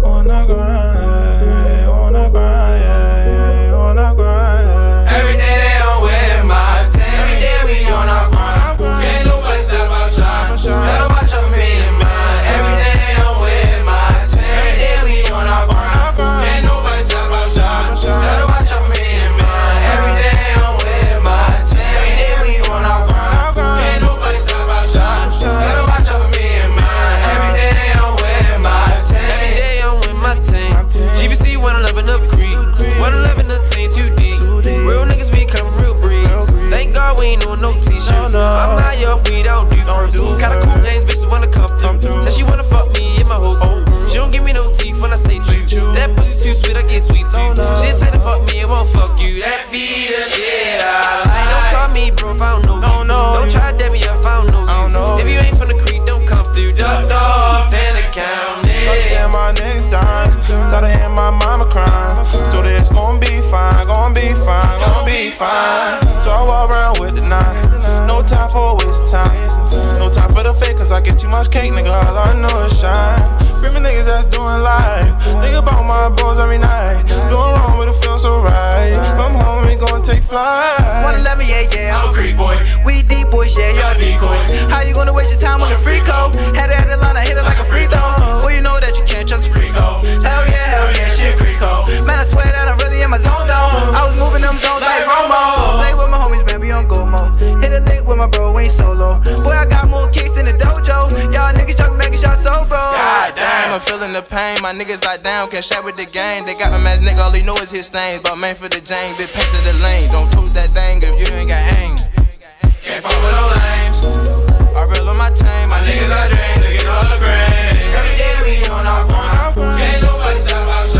Wanna grind, yeah, wanna grind, yeah. Every day I'm with my team. Every day we on our grind. Can't nobody stop our shine. Better watch out for me and mine. Every day I'm with my team. Every day we on our grind. Can't nobody stop our shine. Better watch out for me and mine. Every day I'm with my team. Every day we on our grind. Can't nobody stop our shine. Better watch out for me and mine. Every day I'm with my team. Every day I'm with my team. GBC 111 up creek. 111 the team too deep. Real niggas become real breeds. Thank God we ain't doing no t-shirts. I'm high up, we don't do groups. Kinda cool names, bitches wanna come through. Said she wanna fuck me in my whole group. She don't give me no teeth when I say chew. That pussy too sweet, I get sweet too. She tight to fuck me, it won't fuck you. That be the shit I like. Don't call me bro if I don't know you. Don't try to dab me up if I don't know you. If you ain't from the creek, don't come through. Duck off and account it. Saying my niggas dying, tired of hearing my mama crying. So it's gon' be fine, gon' be fine, gon' be fine. So I walk around with the nine. No time for a waste of time. No time for the fake, cause I get too much cake, nigga. All I know is shine. Bring me niggas that's doing life. Think about my bros every night. Doing wrong, but it feels so right. From home, we gon' take flight. 111, yeah, I'm a creek boy. We deep boys, yeah, y'all decoys. How you gonna waste your time on the free code? Had it at the line, I hit it like a free throw. Well, you know that you can't trust a free code. Hell yeah, shit creek code. Man, I swear that I'm really in my zone though. I was moving them zones like Romo. Play with my homies, man, we on go mode. Hit a lick with my bro, we ain't solo. Boy, I got more kicks than the dojo. Y'all niggas talking, making y'all so bro. God damn, I'm feeling the pain. My niggas locked down, can't share with the gang. They got my man's nigga, all he know is his stains. But man for the Jane, big pace of the lane. Don't toot that thing if you ain't got aim. Can't fuck with no lames. I real on my team, my niggas got dreams, they get all the grain. Every day we on our grind. Can't nobody stop our shine.